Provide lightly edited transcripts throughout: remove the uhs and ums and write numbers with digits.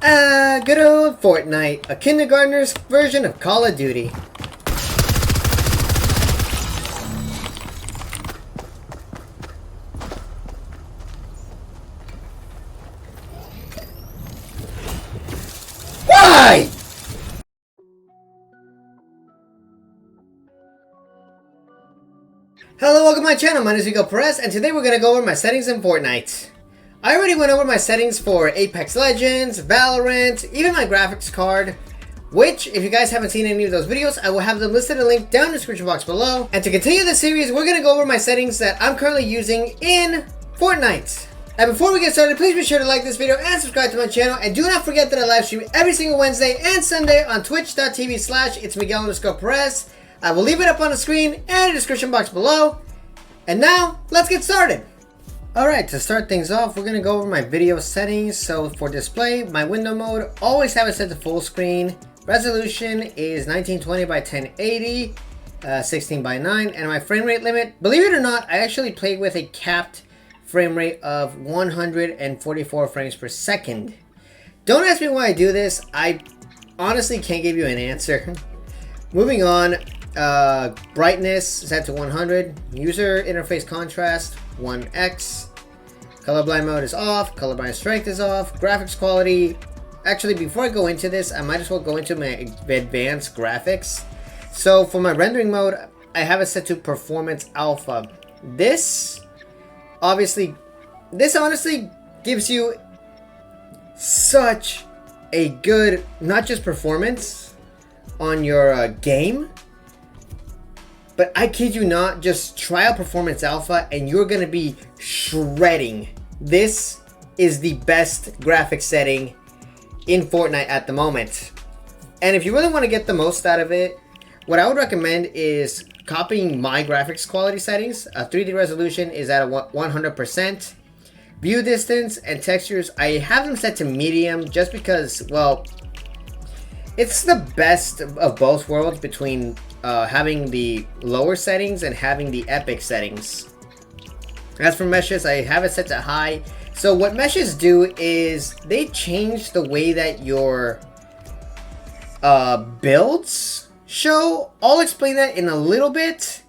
Good old Fortnite, a kindergartner's version of Call of Duty. Why? Hello, welcome to my channel. My name is Miguel Perez, and today we're going to go over my settings in Fortnite. I already went over my settings for Apex Legends, Valorant, even my graphics card, which, if you guys haven't seen any of those videos, I will have them listed in a link down in the description box below. And to continue the series, we're going to go over my settings that I'm currently using in Fortnite. And before we get started, please be sure to like this video and subscribe to my channel. And do not forget that I live stream every single Wednesday and Sunday on twitch.tv/itsMiguel_Perez. I will leave it up on the screen and in the description box below. And now, let's get started. Alright, to start things off, we're going to go over my video settings. So for display, my window mode, always have it set to full screen. Resolution is 1920 by 1080, 16 by 9. And my frame rate limit, believe it or not, I actually play with a capped frame rate of 144 frames per second. Don't ask me why I do this. I honestly can't give you an answer. Moving on, brightness set to 100. User interface contrast 1x. Colorblind mode is off. Colorblind strength is off. Graphics quality. Actually, before I go into this, I might as well go into my advanced graphics. So for my rendering mode, I have it set to performance alpha. This honestly gives you such a good, not just performance on your game, but I kid you not, just try out performance alpha and you're gonna be shredding. This is the best graphics setting in Fortnite at the moment. And if you really want to get the most out of it, what I would recommend is copying my graphics quality settings. 3D resolution is at 100%. View distance and textures, I have them set to medium just because, well, it's the best of both worlds between having the lower settings and having the epic settings. As for meshes, I have it set to high. So what meshes do is they change the way that your builds show. I'll explain that in a little bit.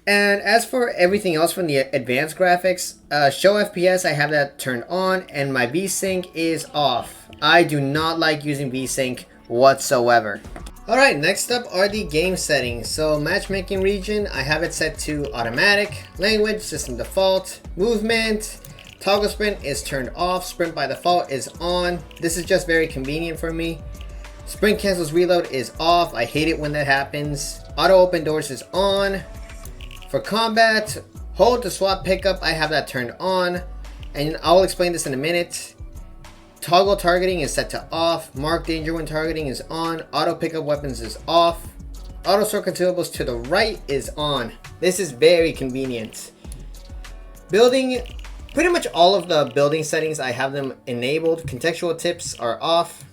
And as for everything else from the advanced graphics, show FPS, I have that turned on, and my VSync is off. I do not like using VSync whatsoever. Alright, next up are the game settings. So matchmaking region, I have it set to automatic. Language, system default. Movement, toggle sprint is turned off. Sprint by default is on. This is just very convenient for me. Sprint cancels reload is off. I hate it when that happens. Auto open doors is on. For combat, hold to swap pickup, I have that turned on. And I'll explain this in a minute. Toggle targeting is set to off. Mark danger when targeting is on. Auto pickup weapons is off. Auto sort consumables to the right is on. This is very convenient. Building, pretty much all of the building settings, I have them enabled. Contextual tips are off.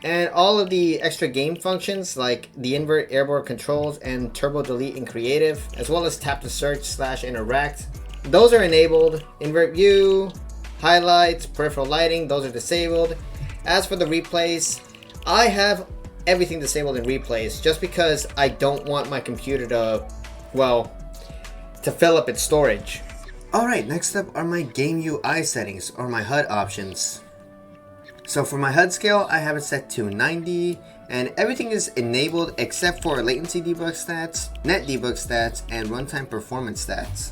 And all of the extra game functions like the invert airborne controls and turbo delete in creative, as well as tap to search / interact, those are enabled. Invert view, highlights, peripheral lighting, those are disabled. As for the replays, I have everything disabled in replays just because I don't want my computer to, well, to fill up its storage. Alright, next up are my game UI settings, or my HUD options. So for my HUD scale, I have it set to 90, and everything is enabled except for latency debug stats, net debug stats, and runtime performance stats.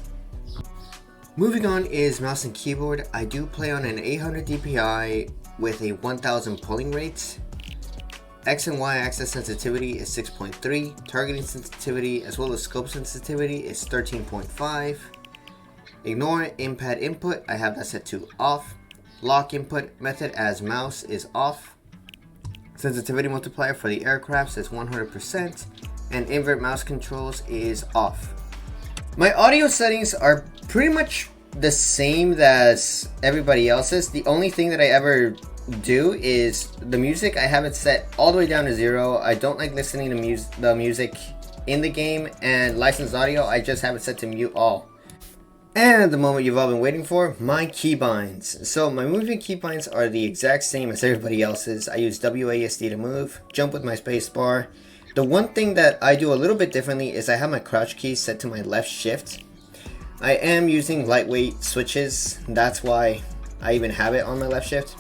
Moving on is mouse and keyboard. I do play on an 800 DPI with a 1000 polling rate. X and Y axis sensitivity is 6.3. Targeting sensitivity as well as scope sensitivity is 13.5. Ignore in-pad input, I have that set to off. Lock input method as mouse is off. Sensitivity multiplier for the aircrafts is 100%. And invert mouse controls is off. My audio settings are pretty much the same as everybody else's. The only thing that I ever do is the music. I have it set all the way down to 0. I don't like listening to the music in the game, and licensed audio, I just have it set to mute all. And the moment you've all been waiting for, my keybinds. So my moving keybinds are the exact same as everybody else's. I use WASD to move, jump with my spacebar. The one thing that I do a little bit differently is I have my crouch key set to my left shift. I am using lightweight switches, that's why I even have it on my left shift.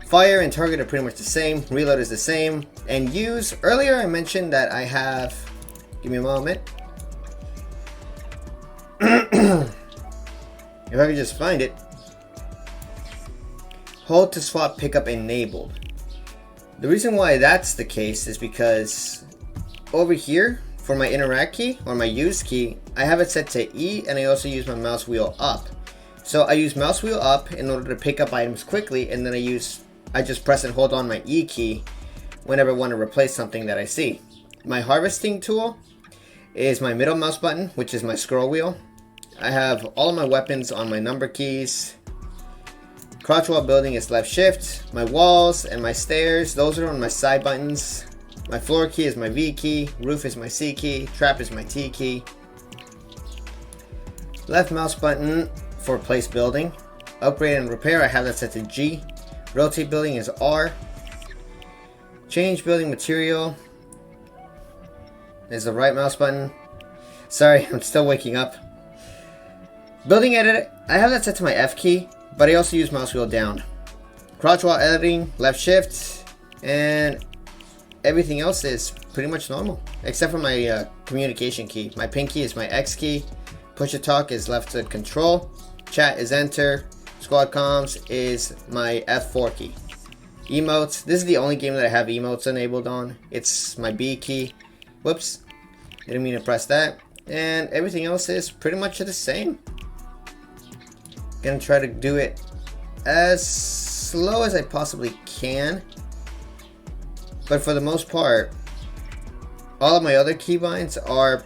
Fire and target are pretty much the same, reload is the same, and use, earlier I mentioned that I have, give me a moment. If I could just find it. Hold to swap pickup enabled. The reason why that's the case is because over here for my interact key or my use key, I have it set to E and I also use my mouse wheel up. So I use mouse wheel up in order to pick up items quickly, and then I just press and hold on my E key whenever I want to replace something that I see. My harvesting tool is my middle mouse button, which is my scroll wheel. I have all of my weapons on my number keys. Crouch while building is left shift. My walls and my stairs, those are on my side buttons. My floor key is my V key. Roof is my C key. Trap is my T key. Left mouse button for place building. Upgrade and repair, I have that set to G. Rotate building is R. Change building material is the right mouse button. Sorry, I'm still waking up. Building edit, I have that set to my F key, but I also use mouse wheel down. Crouch while editing, left shift, and everything else is pretty much normal, except for my communication key. My pin key is my X key, push to talk is left to control, chat is enter, squad comms is my F4 key. Emotes, this is the only game that I have emotes enabled on. It's my B key. Whoops, didn't mean to press that. And everything else is pretty much the same. Gonna try to do it as slow as I possibly can, but for the most part all of my other keybinds are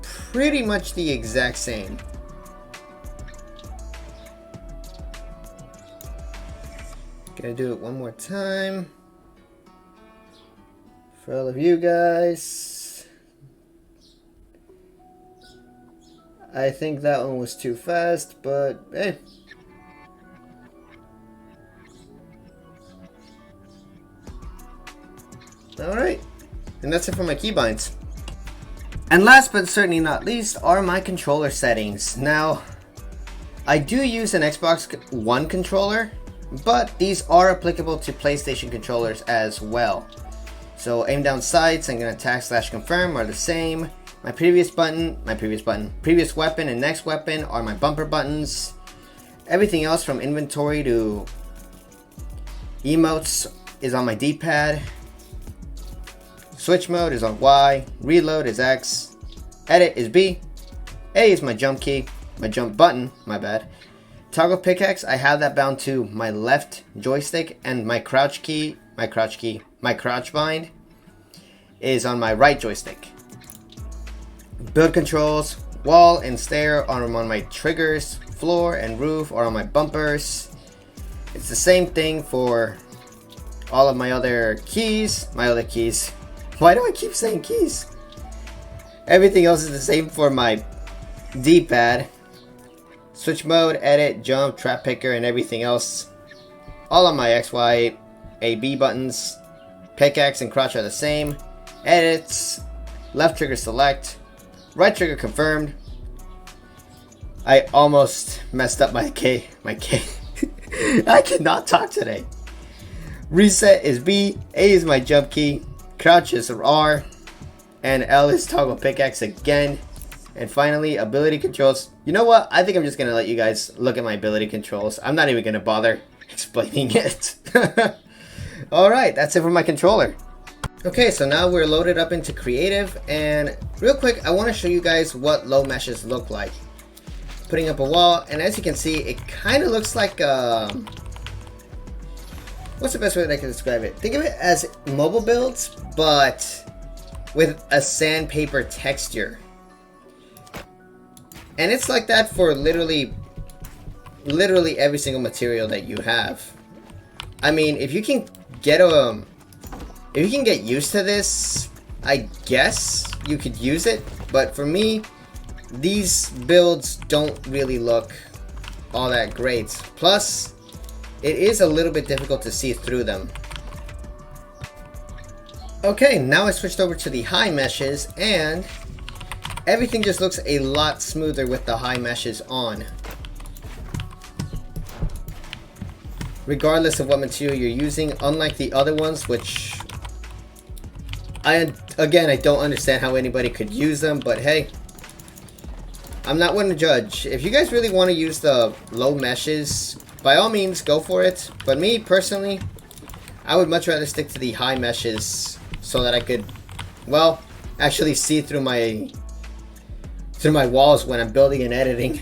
pretty much the exact same. Gonna do it one more time for all of you guys. I think that one was too fast, but hey. Alright, and that's it for my keybinds. And last but certainly not least are my controller settings. Now, I do use an Xbox One controller, but these are applicable to PlayStation controllers as well. So aim down sights and attack / confirm are the same. My previous weapon and next weapon are my bumper buttons. Everything else from inventory to emotes is on my D-pad. Switch mode is on Y, reload is X, edit is B, A is my jump key, my jump button, my bad. Toggle pickaxe, I have that bound to my left joystick, and my crouch bind is on my right joystick. Build controls, wall and stair are on my triggers, floor and roof are on my bumpers. It's the same thing for all of my other keys, Why do I keep saying keys? Everything else is the same for my D-pad. Switch mode, edit, jump, trap picker, and everything else. All of my X, Y, A, B buttons. Pickaxe and crouch are the same. Edits, left trigger select, right trigger confirmed. I almost messed up my K. I cannot talk today. Reset is B, A is my jump key, crouch is R, and L is toggle pickaxe again. And finally, ability controls. You know what? I think I'm just going to let you guys look at my ability controls. I'm not even going to bother explaining it. Alright, that's it for my controller. Okay, so now we're loaded up into creative, and real quick, I want to show you guys what low meshes look like. Putting up a wall, and as you can see, it kind of looks like what's the best way that I can describe it? Think of it as mobile builds, but with a sandpaper texture. And it's like that for literally every single material that you have. I mean, if you can get used to this, I guess you could use it. But for me, these builds don't really look all that great. Plus, it is a little bit difficult to see through them. Okay, now I switched over to the high meshes, and everything just looks a lot smoother with the high meshes on. Regardless of what material you're using, unlike the other ones, which I don't understand how anybody could use them, but hey, I'm not one to judge. If you guys really want to use the low meshes, by all means, go for it. But me, personally, I would much rather stick to the high meshes so that I could, well, actually see through my walls when I'm building and editing.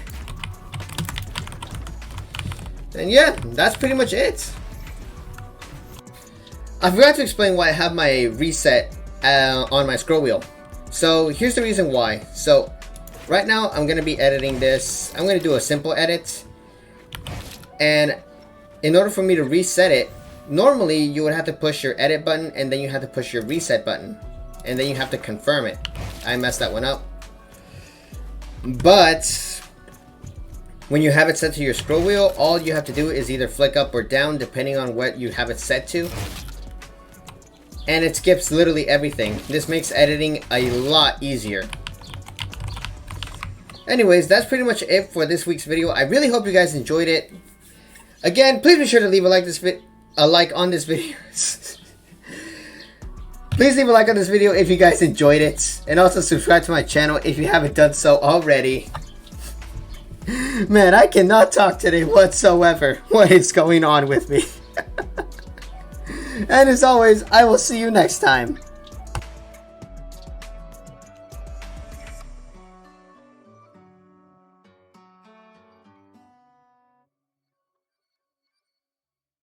And yeah, that's pretty much it. I forgot to explain why I have my reset on my scroll wheel. So here's the reason why. So right now I'm going to be editing this. I'm going to do a simple edit. And in order for me to reset it, normally you would have to push your edit button and then you have to push your reset button. And then you have to confirm it. I messed that one up. But when you have it set to your scroll wheel, all you have to do is either flick up or down depending on what you have it set to. And it skips literally everything. This makes editing a lot easier. Anyways, that's pretty much it for this week's video. I really hope you guys enjoyed it. Again, please be sure to leave a like on this video. Please leave a like on this video if you guys enjoyed it. And also subscribe to my channel if you haven't done so already. Man, I cannot talk today whatsoever. What is going on with me? And as always, I will see you next time.